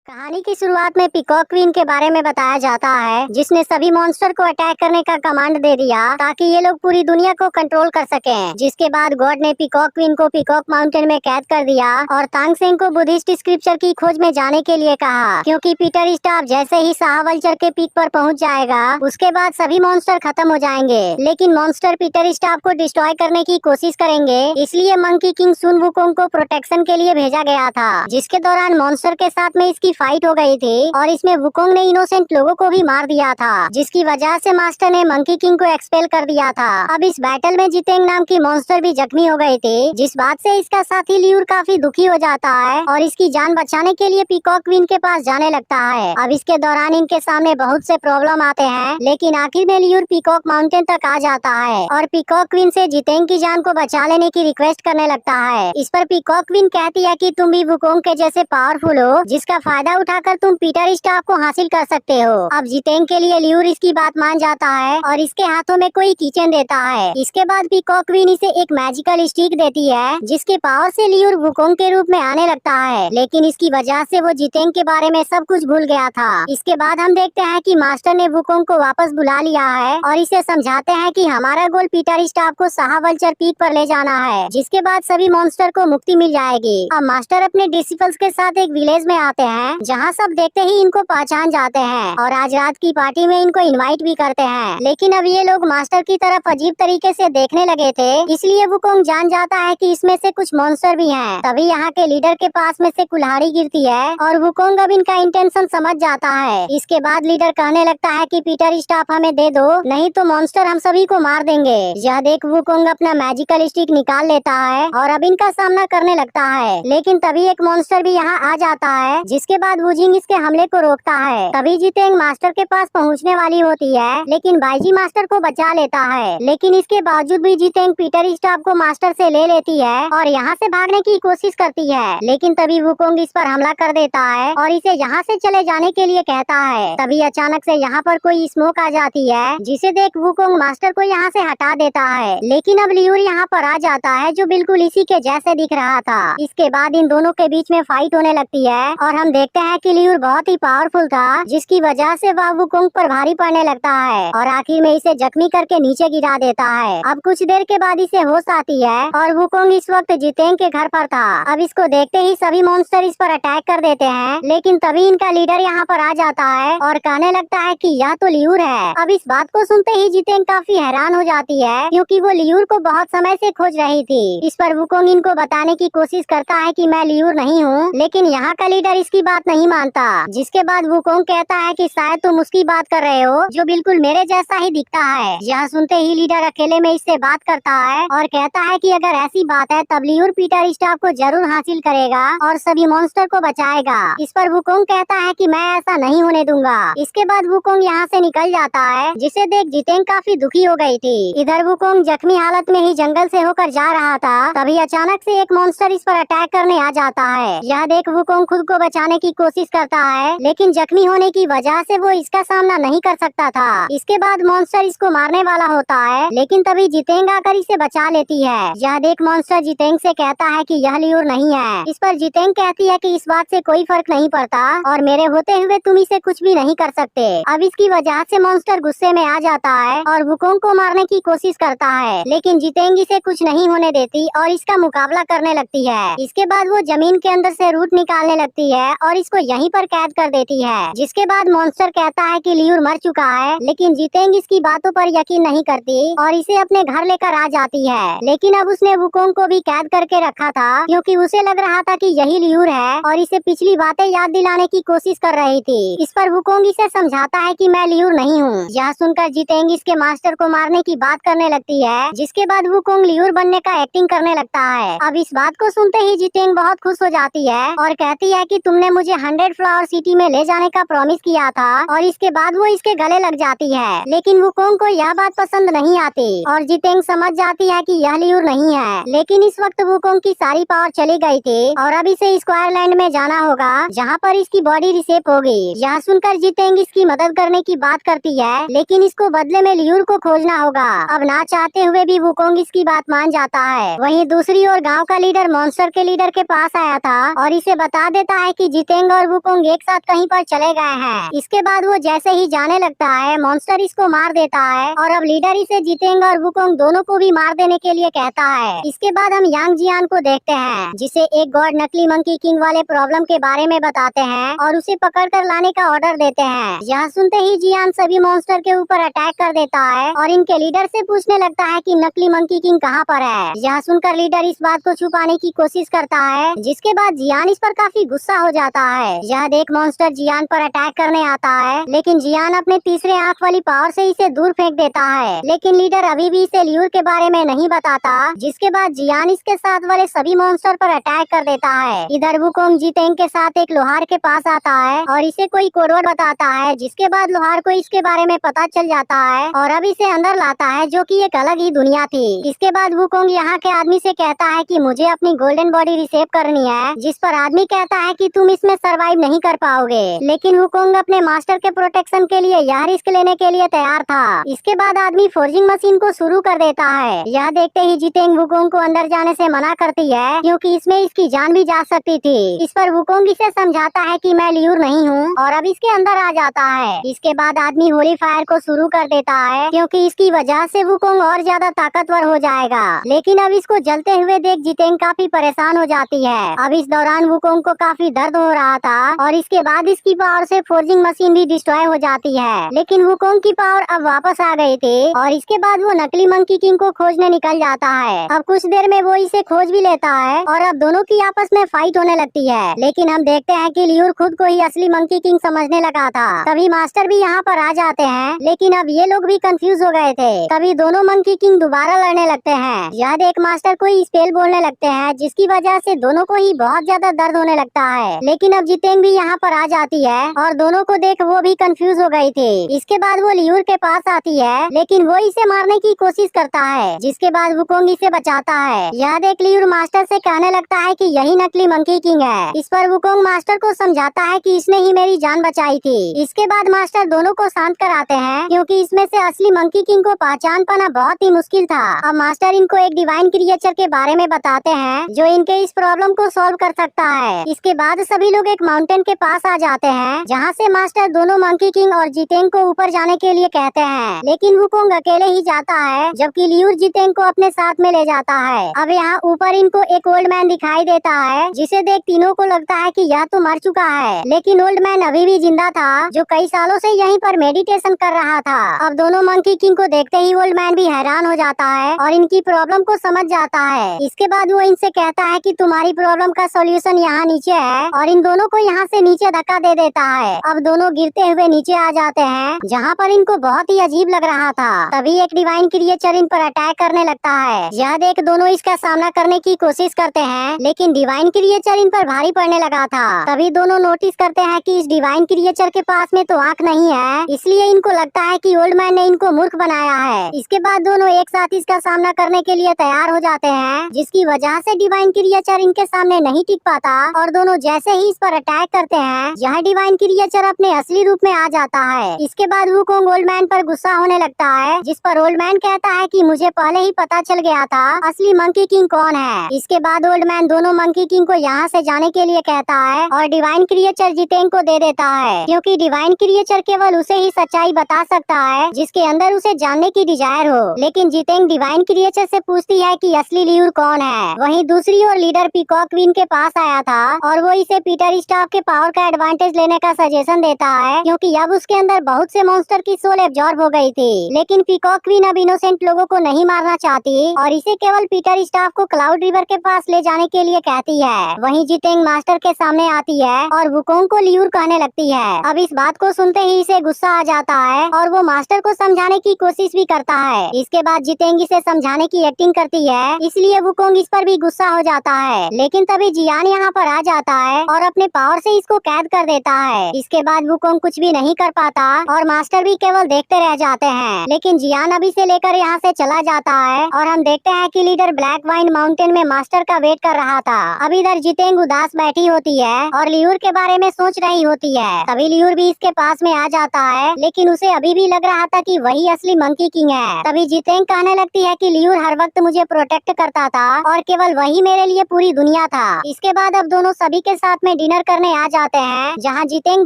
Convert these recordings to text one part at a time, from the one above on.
कहानी की शुरुआत में पीकॉक क्वीन के बारे में बताया जाता है, जिसने सभी मॉन्स्टर को अटैक करने का कमांड दे दिया ताकि ये लोग पूरी दुनिया को कंट्रोल कर सकें। जिसके बाद गॉड ने पीकॉक क्वीन को पीकॉक माउंटेन में कैद कर दिया और तांगसेंग को बुद्धिस्ट स्क्रिप्चर की खोज में जाने के लिए कहा, क्योंकि पीटर स्टाफ जैसे ही शाहवल्चर के पीक पर पहुंच जाएगा उसके बाद सभी मॉन्स्टर खत्म हो जाएंगे। लेकिन मॉन्स्टर पीटर स्टाफ को डिस्ट्रॉय करने की कोशिश करेंगे, इसलिए मंकी किंग सुन वुकोंग को प्रोटेक्शन के लिए भेजा गया था। जिसके दौरान मॉन्स्टर के साथ में इसकी फाइट हो गई थी और इसमें वुकोंग ने इनोसेंट लोगों को भी मार दिया था, जिसकी वजह से मास्टर ने मंकी किंग को एक्सपेल कर दिया था। अब इस बैटल में जितेंग नाम की मॉन्स्टर भी जख्मी हो गई थी, जिस बात से इसका साथी लियूर काफी दुखी हो जाता है और इसकी जान बचाने के लिए पीकॉक क्वीन के पास जाने लगता है। अब इसके दौरान इनके सामने बहुत से प्रॉब्लम आते हैं, लेकिन आखिर में लियूर पीकॉक माउंटेन तक आ जाता है और पीकॉक क्वीन से जितेंग की जान को बचा लेने की रिक्वेस्ट करने लगता है। इस पर पीकॉक क्वीन कहती है कि तुम भी वुकोंग के जैसे पावरफुल हो, जिसका फायदा उठाकर तुम पीटर स्टाफ को हासिल कर सकते हो। अब जितेंग के लिए लियूर इसकी बात मान जाता है और इसके हाथों में कोई किचन देता है। इसके बाद पीकॉक क्वीन इसे एक मैजिकल स्टिक देती है, जिसके पावर से लियूर वुकोंग के रूप में आने लगता है, लेकिन इसकी वजह से वो जितेंग के बारे में सब कुछ भूल गया था। इसके बाद हम देखते हैं कि मास्टर ने वुकोंग को वापस बुला लिया है और इसे समझाते हैं कि हमारा गोल पीटर स्टाफ को शाहवल्चर पीक पर ले जाना है, जिसके बाद सभी मॉन्स्टर को मुक्ति मिल जाएगी। अब मास्टर अपने डिसिपल्स के साथ एक विलेज में आते हैं, जहाँ सब देखते ही इनको पहचान जाते हैं और आज रात की पार्टी में इनको इनवाइट भी करते हैं। लेकिन अब ये लोग मास्टर की तरफ अजीब तरीके से देखने लगे थे, इसलिए वुकोंग जान जाता है कि इसमें से कुछ मॉन्स्टर भी हैं। तभी यहाँ के लीडर के पास में से कुल्हाड़ी गिरती है और वुकोंग अब इनका इंटेंशन समझ जाता है। इसके बाद लीडर कहने लगता है कि पीटर स्टाफ हमें दे दो, नहीं तो मॉन्स्टर हम सभी को मार देंगे। यह देख वुकोंग अपना मैजिकल स्टिक निकाल लेता है और अब इनका सामना करने लगता है। लेकिन तभी एक मॉन्स्टर भी यहाँ आ जाता है, जिसके बाद वुजिंग इसके हमले को रोकता है। तभी जितेंग मास्टर के पास पहुँचने वाली होती है, लेकिन बाईजी मास्टर को बचा लेता है। लेकिन इसके बावजूद भी जितेंग पीटर स्टाफ को मास्टर से ले लेती है और यहाँ से भागने की कोशिश करती है। लेकिन तभी वुकोंग इस पर हमला कर देता है और इसे यहाँ से चले जाने के लिए कहता है। तभी अचानक से यहाँ पर कोई स्मोक आ जाती है, जिसे देख वुकोंग मास्टर को यहाँ से हटा देता है। लेकिन अब लियूर यहाँ पर आ जाता है, जो बिल्कुल इसी के जैसे दिख रहा था। इसके बाद इन दोनों के बीच में फाइट होने लगती है और हम देखते हैं कि लियूर बहुत ही पावरफुल था, जिसकी वजह से वह वुकोंग पर भारी पड़ने लगता है और आखिर में इसे जख्मी करके नीचे गिरा देता है। अब कुछ देर के बाद इसे होश आती है और वुकोंग इस वक्त जितेंग के घर पर था। अब इसको देखते ही सभी मॉन्स्टर इस पर अटैक कर देते हैं, लेकिन तभी इनका लीडर यहाँ पर आ जाता है और कहने लगता है कि यह तो लियूर है। अब इस बात को सुनते ही जितेंग काफी हैरान हो जाती है, क्योंकि वो लियूर को बहुत समय से खोज रही थी। इस पर वुकोंग इनको बताने की कोशिश करता है कि मैं लियूर नहीं हूँ, लेकिन यहाँ का लीडर इसकी बात नहीं मानता। जिसके बाद वुकोंग कहता है कि शायद तुम उसकी बात कर रहे हो जो बिल्कुल मेरे जैसा ही दिखता है। यह सुनते ही लीडर अकेले में इससे बात करता है और कहता है कि अगर ऐसी बात है तब लियूर पीटर स्टाफ को जरूर हासिल करेगा और सभी मॉन्स्टर को बचाएगा। इस पर वुकोंग कहता है कि मैं ऐसा नहीं होने दूंगा। इसके बाद वुकोंग यहाँ से निकल जाता है, जिसे देख जितेंग काफी दुखी हो गई थी। इधर वुकोंग जख्मी हालत में ही जंगल से होकर जा रहा था, तभी अचानक से एक मॉन्स्टर इस पर अटैक करने आ जाता है। यह देख वुकोंग खुद को बचाने की कोशिश करता है, लेकिन जख्मी होने की वजह से वो इसका सामना नहीं कर सकता था। इसके बाद मॉन्स्टर इसको मारने वाला होता है, लेकिन तभी जितेंग आकर इसे बचा लेती है। यह देख मॉन्स्टर जितेंग से कहता है कि यह लियूर नहीं है। इस पर जितेंग कहती है कि इस बात से कोई फर्क नहीं पड़ता और मेरे होते हुए तुम इसे कुछ भी नहीं कर सकते। अब इसकी वजह से मॉन्स्टर गुस्से में आ जाता है और वुकोंग को मारने की कोशिश करता है, लेकिन जितेंग इसे कुछ नहीं होने देती और इसका मुकाबला करने लगती है। इसके बाद वो जमीन के अंदर से रूट निकालने लगती है और इसको यहीं पर कैद कर देती है। जिसके बाद मॉन्स्टर कहता है कि लियूर मर चुका है, लेकिन जितेंग इसकी बातों पर यकीन नहीं करती और इसे अपने घर लेकर आ जाती है। लेकिन अब उसने वुकोंग को भी कैद करके रखा था, क्योंकि उसे लग रहा था कि यही लियूर है और इसे पिछली बातें याद दिलाने की कोशिश कर रही थी। इस पर वुकोंग इसे समझाता है कि मैं लियूर नहीं हूँ। यह सुनकर जितेंग इसके मास्टर को मारने की बात करने लगती है, जिसके बाद वुकोंग लियूर बनने का एक्टिंग करने लगता है। अब इस बात को सुनते ही जितेंग बहुत खुश हो जाती है और कहती है कि तुमने मुझे 100 फ्लावर सिटी में ले जाने का प्रॉमिस किया था, और इसके बाद वो इसके गले लग जाती है। लेकिन वुकोंग को यह बात पसंद नहीं आती और जितेंग समझ जाती है कि यह लियूर नहीं है। लेकिन इस वक्त वुकोंग की सारी पावर चली गई थी और अब इसे स्क्वायरलैंड में जाना होगा, जहाँ पर इसकी बॉडी रिसेप होगी। यह सुनकर जितेंग इसकी मदद करने की बात करती है, लेकिन इसको बदले में लियूर को खोजना होगा। अब ना चाहते हुए भी वुकोंग इसकी बात मान जाता है। वहीं दूसरी ओर गाँव का लीडर मॉन्स्टर के लीडर के पास आया था और इसे बता देता है कि जितेंग जितेंग और वुकोंग एक साथ कहीं पर चले गए हैं। इसके बाद वो जैसे ही जाने लगता है, मॉन्स्टर इसको मार देता है और अब लीडर इसे जितेंग और वुकोंग दोनों को भी मार देने के लिए कहता है। इसके बाद हम यांग जियान को देखते हैं, जिसे एक गॉड नकली मंकी किंग वाले प्रॉब्लम के बारे में बताते हैं और उसे पकड़ कर लाने का ऑर्डर देते हैं। यह सुनते ही जियान सभी मॉन्स्टर के ऊपर अटैक कर देता है और इनके लीडर से पूछने लगता है कि नकली मंकी किंग कहाँ पर है। यह सुनकर लीडर इस बात को छुपाने की कोशिश करता है, जिसके बाद जियान इस पर काफी गुस्सा हो जाता है। यह देख मॉन्स्टर जियान पर अटैक करने आता है, लेकिन जियान अपने तीसरे आंख वाली पावर से इसे दूर फेंक देता है। लेकिन लीडर अभी भी इसे ल्यूर के बारे में नहीं बताता, जिसके बाद जियान इसके साथ वाले सभी मॉन्स्टर पर अटैक कर देता है। इधर वुकोंग जितेंग के साथ एक लोहार के पास आता है और इसे कोई कोडवर्ड बताता है, जिसके बाद लोहार को इसके बारे में पता चल जाता है और अब इसे अंदर लाता है, जो कि एक अलग ही दुनिया थी। इसके बाद वुकोंग यहाँ के आदमी से कहता है कि मुझे अपनी गोल्डन बॉडी रिसेव करनी है, जिस पर आदमी कहता है कि तुम इसमें सरवाइव नहीं कर पाओगे। लेकिन वुकोंग अपने मास्टर के प्रोटेक्शन के लिए यह रिस्क लेने के लिए तैयार था। इसके बाद आदमी फोर्जिंग मशीन को शुरू कर देता है। यह देखते ही जितेंग वुकोंग को अंदर जाने से मना करती है, क्योंकि इसमें इसकी जान भी जा सकती थी। इस पर वुकोंग इसे समझाता है कि मैं ल्यूर नहीं हूँ और अब इसके अंदर आ जाता है। इसके बाद आदमी होली फायर को शुरू कर देता है, क्योंकि इसकी वजह से वुकोंग और ज्यादा ताकतवर हो जाएगा। लेकिन अब इसको जलते हुए देख जितेंग काफी परेशान हो जाती है। अब इस दौरान वुकोंग को काफी दर्द हो रहा था और इसके बाद इसकी पावर से फोर्जिंग मशीन भी डिस्ट्रॉय हो जाती है। लेकिन वुकोंग की पावर अब वापस आ गई थी और इसके बाद वो नकली मंकी किंग को खोजने निकल जाता है। अब कुछ देर में वो इसे खोज भी लेता है और अब दोनों की आपस में फाइट होने लगती है। लेकिन हम देखते हैं कि ल्यूर खुद को ही असली मंकी किंग समझने लगा था। तभी मास्टर भी यहाँ पर आ जाते हैं, लेकिन अब ये लोग भी कंफ्यूज हो गए थे। तभी दोनों मंकी किंग दोबारा लड़ने लगते हैं। यह देख मास्टर कोई स्पेल बोलने लगते हैं, जिसकी वजह से दोनों को ही बहुत ज्यादा दर्द होने लगता है। लेकिन अब जितेंग भी यहाँ पर आ जाती है और दोनों को देख वो भी कंफ्यूज हो गई थी। इसके बाद वो ल्यूर के पास आती है, लेकिन वो इसे मारने की कोशिश करता है, जिसके बाद वुकोंग इसे बचाता है। यह देख ल्यूर मास्टर से कहने लगता है कि यही नकली मंकी किंग है। इस पर वुकोंग मास्टर को समझाता है कि इसने ही मेरी जान बचाई थी। इसके बाद मास्टर दोनों को शांत कराते हैं, क्योंकि इसमें से असली मंकी किंग को पहचान पाना बहुत ही मुश्किल था। अब मास्टर इनको एक डिवाइन क्रिएचर के बारे में बताते हैं, जो इनके इस प्रॉब्लम को सॉल्व कर सकता है। इसके बाद सभी लोग एक माउंटेन के पास आ जाते हैं, जहाँ से मास्टर दोनों मंकी किंग और जितेंग को ऊपर जाने के लिए कहते हैं। लेकिन वुकोंग अकेले ही जाता है, जबकि ल्यूर जितेंग को अपने साथ में ले जाता है। अब यहाँ ऊपर इनको एक ओल्ड मैन दिखाई देता है, जिसे देख तीनों को लगता है कि यह तो मर चुका है, लेकिन ओल्ड मैन अभी भी जिंदा था, जो कई सालों से यहीं पर मेडिटेशन कर रहा था। अब दोनों मंकी किंग को देखते ही ओल्ड मैन भी हैरान हो जाता है और इनकी प्रॉब्लम को समझ जाता है। इसके बाद वो इनसे कहता है कि तुम्हारी प्रॉब्लम का सॉल्यूशन यहाँ नीचे है, और इन दोनों को यहाँ से नीचे धक्का दे देता है। अब दोनों गिरते हुए नीचे आ जाते हैं, जहाँ पर इनको बहुत ही अजीब लग रहा था। तभी एक डिवाइन क्रिएचर इन पर अटैक करने लगता है। यह देख दोनों इसका सामना करने की कोशिश करते हैं, लेकिन डिवाइन क्रिएचर इन पर भारी पड़ने लगा था। तभी दोनों नोटिस करते हैं कि इस डिवाइन क्रिएचर के पास में तो आँख नहीं है, इसलिए इनको लगता है कि ओल्ड मैन ने इनको मूर्ख बनाया है। इसके बाद दोनों एक साथ इसका सामना करने के लिए तैयार हो जाते हैं, जिसकी वजह से डिवाइन क्रिएचर इनके सामने नहीं टिक पाता और दोनों जैसे ही इस पर अटैक करते हैं, यह डिवाइन क्रिएचर अपने असली रूप में आ जाता है। इसके बाद वुकोंग ओल्ड मैन पर गुस्सा होने लगता है, जिस पर ओल्ड मैन कहता है कि मुझे पहले ही पता चल गया था असली मंकी किंग कौन है। इसके बाद ओल्ड मैन दोनों मंकी किंग को यहाँ से जाने के लिए कहता है और डिवाइन क्रिएचर जितेंग को दे देता है, क्योंकि डिवाइन क्रिएचर केवल उसे ही सच्चाई बता सकता है जिसके अंदर उसे जानने की डिजायर हो। लेकिन जितेंग डिवाइन क्रिएचर से पूछती है कि असली ल्यूर कौन है। वहीं दूसरी ओर लीडर पीकॉक क्वीन के पास आया था और वो इसे पीटर स्टाफ के पावर का एडवांटेज लेने का सजेशन देता है, क्योंकि अब उसके अंदर बहुत से मॉन्स्टर की सोल एब्जॉर्ब हो गई थी। लेकिन पीकॉक क्वीन अब इनोसेंट लोगों को नहीं मारना चाहती और इसे केवल पीटर स्टाफ को क्लाउड रिवर के पास ले जाने के लिए कहती है। वहीं जितेंग मास्टर के सामने आती है और वुकोंग को ल्यूर कहने लगती है। अब इस बात को सुनते ही इसे गुस्सा आ जाता है और वो मास्टर को समझाने की कोशिश भी करता है। इसके बाद जितेंग इसे समझाने की एक्टिंग करती है, इसलिए वुकोंग इस पर भी गुस्सा हो जाता है। लेकिन तभी जियान यहाँ पर आ जाता है और अपने पावर से इसको कैद कर देता है। इसके बाद वुकोंग कुछ भी नहीं कर पाता और मास्टर भी केवल देखते रह जाते हैं। लेकिन जियान अभी से लेकर यहाँ से चला जाता है और हम देखते हैं कि लीडर ब्लैक वाइन माउंटेन में मास्टर का वेट कर रहा था। अब इधर जितेंग उदास बैठी होती है और ल्यूर के बारे में सोच रही होती है। तभी ल्यूर भी इसके पास में आ जाता है, लेकिन उसे अभी भी लग रहा था कि वही असली मंकी किंग है। तभी जितेंग कहने लगती है कि ल्यूर हर वक्त मुझे प्रोटेक्ट करता था और केवल वही मेरे लिए पूरी दुनिया था। इसके बाद अब दोनों सभी के साथ में डिनर करने आ जाते हैं, जहाँ जितेंग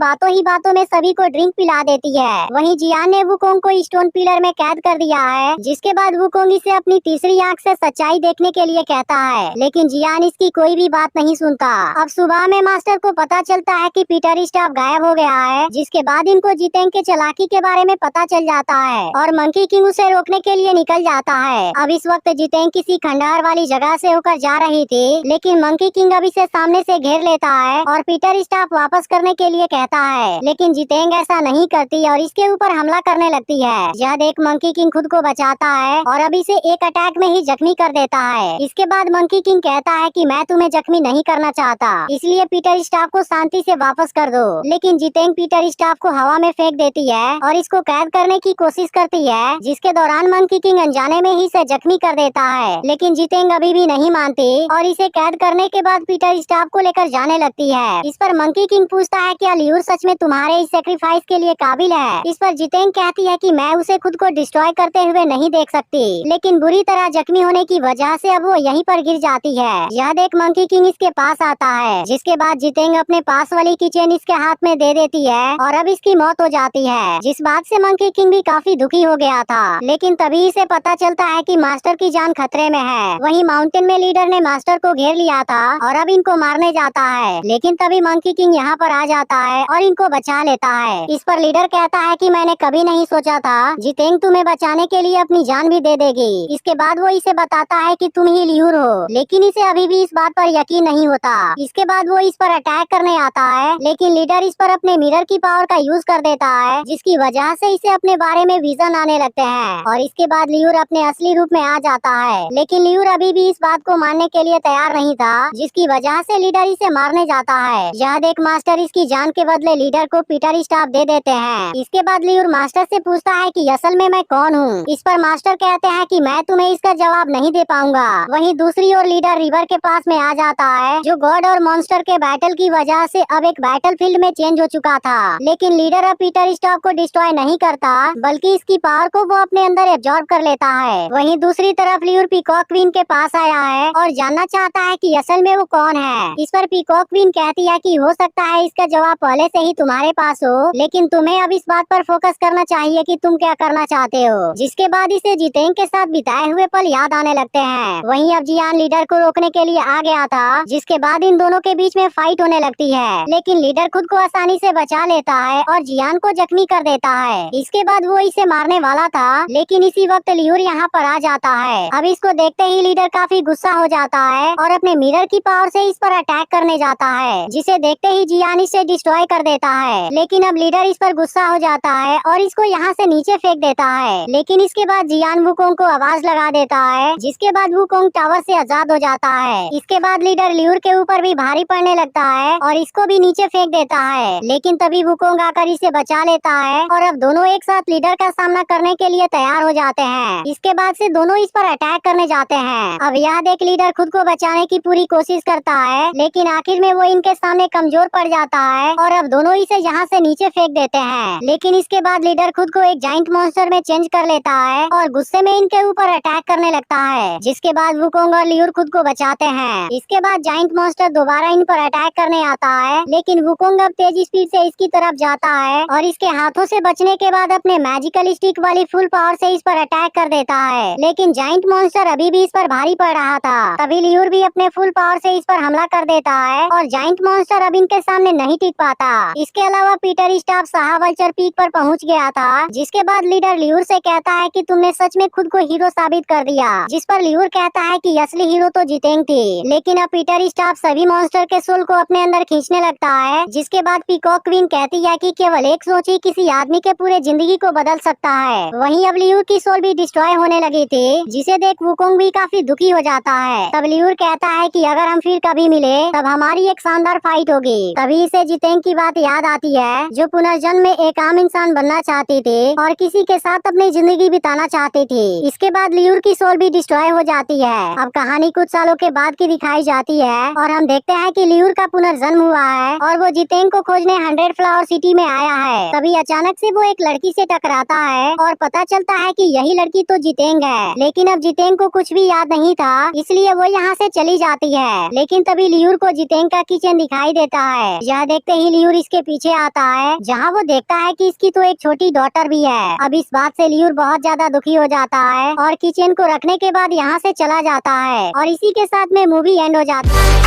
बातों ही बातों में सभी को ड्रिंक पिला देती है। वहीं जियान ने वुकोंग को स्टोन पिलर में कैद कर दिया है, जिसके बाद वुकोंग इसे अपनी तीसरी आंख से सच्चाई देखने के लिए कहता है, लेकिन जियान इसकी कोई भी बात नहीं सुनता। अब सुबह में मास्टर को पता चलता है कि पीटर स्टाफ गायब हो गया है, जिसके बाद इनको जितेंग के चालाकी के बारे में पता चल जाता है और मंकी किंग उसे रोकने के लिए निकल जाता है। अब इस वक्त जितेंग किसी खंडहर वाली जगह से होकर जा रही थी, लेकिन मंकी किंग अब इसे सामने से घेर लेता है और पीटर स्टाफ वापस करने के लिए कहता है, लेकिन जितेंग ऐसा नहीं करती और इसके ऊपर हमला करने लगती है। यह देख मंकी किंग खुद को बचाता है और अब इसे एक अटैक में ही जख्मी कर देता है। इसके बाद मंकी किंग कहता है कि मैं तुम्हें जख्मी नहीं करना चाहता, इसलिए पीटर स्टाफ को शांति से वापस कर दो। लेकिन जितेंग पीटर स्टाफ को हवा में फेंक देती है और इसको कैद करने की कोशिश करती है, जिसके दौरान मंकी किंग अनजाने में ही इसे जख्मी कर देता है। लेकिन जितेंग अभी भी नहीं मानती और इसे कैद करने के बाद पीटर स्टाफ को लेकर जाने लगती है। इस पर मंकी किंग पूछता है क्या लियूर सच में तुम्हारे इस सेक्रीफाइस के लिए काबिल है। इस पर जितेंग कहती है कि मैं उसे खुद को डिस्ट्रॉय करते हुए नहीं देख सकती, लेकिन बुरी तरह जख्मी होने की वजह से अब वो यहीं पर गिर जाती है। यह देख मंकी किंग इसके पास आता है, जिसके बाद जितेंग अपने पास वाली की चेन इसके हाथ में दे देती है और अब इसकी मौत हो जाती है, जिस बात से मंकी किंग भी काफी दुखी हो गया था। लेकिन तभी इसे पता चलता है कि मास्टर की जान खतरे में है। वहीं माउंटेन में लीडर ने मास्टर को घेर लिया था और अब इनको मारने जाता है, लेकिन तभी मंकी किंग यहाँ पर आ जाता है और इनको बचा लेता है। इस पर लीडर कहता है कि मैंने कभी नहीं सोचा था जितेंग तुम्हें बचाने के लिए अपनी जान भी दे देगी। इसके बाद वो इसे बताता है कि तुम ही लियूर हो, लेकिन इसे अभी भी इस बात पर यकीन नहीं होता। इसके बाद वो इस पर अटैक करने आता है, लेकिन लीडर इस पर अपने मिरर की पावर का यूज कर देता है, जिसकी वजह से इसे अपने बारे में विजन आने लगते हैं और इसके बाद लियूर अपने असली रूप में आ जाता है। लेकिन लियूर अभी भी इस बात को मानने के लिए तैयार नहीं था, जिसकी वजह से लीडर इसे मारने जाता है। यह देख मास्टर इसकी जान के बदले लीडर को पीटर स्टाफ दे देते हैं। इसके बाद लियूर मास्टर से पूछता है कि असल में मैं कौन हूँ। इस पर मास्टर कहते हैं कि मैं तुम्हें इसका जवाब नहीं दे पाऊंगा। वहीं दूसरी ओर लीडर रिवर के पास में आ जाता है, जो गॉड और मॉन्स्टर के बैटल की वजह से अब एक बैटल फील्ड में चेंज हो चुका था। लेकिन लीडर अब पीटर स्टाफ को डिस्ट्रॉय नहीं करता, बल्कि इसकी पावर को वो अपने अंदर एब्जॉर्ब कर लेता है। वहीं दूसरी तरफ लियूर पीकॉक क्वीन के पास आया है और जानना चाहता है कि असल में वो कौन है। इस पर पीकॉक क्वीन कहती है कि हो सकता है इसका जवाब पहले से ही तुम्हारे पास हो, लेकिन तुम्हें अब इस बात पर फोकस करना चाहिए कि तुम क्या करना चाहते हो। जिसके बाद इसे जितेंग के साथ बिताए हुए पल याद आने लगते हैं। वहीं अब जियान लीडर को रोकने के लिए आ गया था, जिसके बाद इन दोनों के बीच में फाइट होने लगती है, लेकिन लीडर खुद को आसानी से बचा लेता है और जियान को जख्मी कर देता है। इसके बाद वो इसे मारने वाला था, लेकिन इसी वक्त लियूर यहाँ पर आ जाता है। अब इसको देखते ही लीडर काफी गुस्सा हो जाता है और अपने मिरर की पावर से इस पर अटैक करने जाता है, जिसे देखते ही जियान इसे डिस्ट्रॉय कर देता है। लेकिन अब लीडर इस पर गुस्सा हो जाता है और इसको यहाँ से नीचे फेंक देता है। लेकिन इसके बाद जियान वुकोंग को आवाज लगा देता है, जिसके बाद वुकोंग टावर से आजाद हो जाता है। इसके बाद लीडर लियूर के ऊपर भी भारी पड़ने लगता है और इसको भी नीचे फेंक देता है। लेकिन तभी वुकोंग आकर इसे बचा लेता है और अब दोनों एक साथ लीडर का सामना करने के लिए तैयार हो जाते हैं। इसके बाद से दोनों इस पर अटैक करने जाते हैं। अब यह देख लीडर खुद को बचाने की पूरी कोशिश करता है, लेकिन आखिर में वो इनके सामने कमजोर पड़ जाता है और अब दोनों इसे यहाँ से नीचे फेंक देते हैं। लेकिन इसके बाद लीडर खुद को एक जाइंट मॉन्स्टर में चेंज कर लेता है और गुस्से में इनके ऊपर अटैक करने लगता है, जिसके बाद वुकोंग और लियूर खुद को बचाते हैं। इसके बाद जाइंट मॉन्स्टर दोबारा इन पर अटैक करने आता है, लेकिन वुकोंग अब तेज स्पीड से इसकी तरफ जाता है और इसके हाथों से बचने के बाद अपने मैजिकल स्टिक वाली फुल पावर से इस पर अटैक कर देता है। लेकिन जाइंट मॉन्स्टर अभी भी इस पर भारी पड़ रहा था। तभी लियूर भी अपने फुल पावर से इस पर हमला कर देता है और जाइंट मॉन्स्टर अब इनके सामने नहीं टिक पाता। इसके अलावा पीटर स्टाफ सहावल्चर पीक पर पहुंच गया था, जिसके बाद लीडर लियूर से कहता है कि तुमने सच में खुद को हीरो साबित कर दिया। जिस पर लियूर कहता है कि असली हीरो तो जितेंग थी। लेकिन अब पीटर स्टाफ सभी मॉन्स्टर के सोल को अपने अंदर खींचने लगता है, जिसके बाद पीकॉक क्वीन कहती है कि केवल एक सोच ही किसी आदमी के पूरे जिंदगी को बदल सकता है। वहीं अब लियूर की सोल भी डिस्ट्रॉय होने लगी थी, जिसे देख वुकोंग भी काफी दुखी हो जाता है। तब लियूर कहता है कि अगर हम फिर कभी मिले तब हमारी एक शानदार फाइट होगी। तभी इसे जितेंग की बात याद आती है, जो पुनर्जन्म में एक आम इंसान बनना चाहती थी और किसी के साथ अपनी जिंदगी बिताना चाहती थी। इसके बाद लियूर की सोल भी डिस्ट्रॉय हो जाती है। अब कहानी कुछ सालों के बाद की दिखाई जाती है और हम देखते हैं कि लियूर का पुनर्जन्म हुआ है और वो जितेंग को खोजने 100 फ्लावर सिटी में आया है। तभी अचानक से वो एक लड़की से टकराता है और पता चलता है कि यही लड़की तो जितेंग है। लेकिन अब जितेंग को कुछ भी याद नहीं था, इसलिए वो यहाँ से चली जाती है। लेकिन तभी लियूर को जितेंग का की किचन दिखाई देता है। यह देखते ही लियूर इसके पीछे आता है, जहाँ वो देखता है कि इसकी तो एक छोटी डॉटर भी है। अब इस बात से लियूर बहुत ज्यादा दुखी हो जाता है और किचन को रखने के बाद यहाँ से चला जाता है और इसी के साथ में मूवी एंड हो जाता है।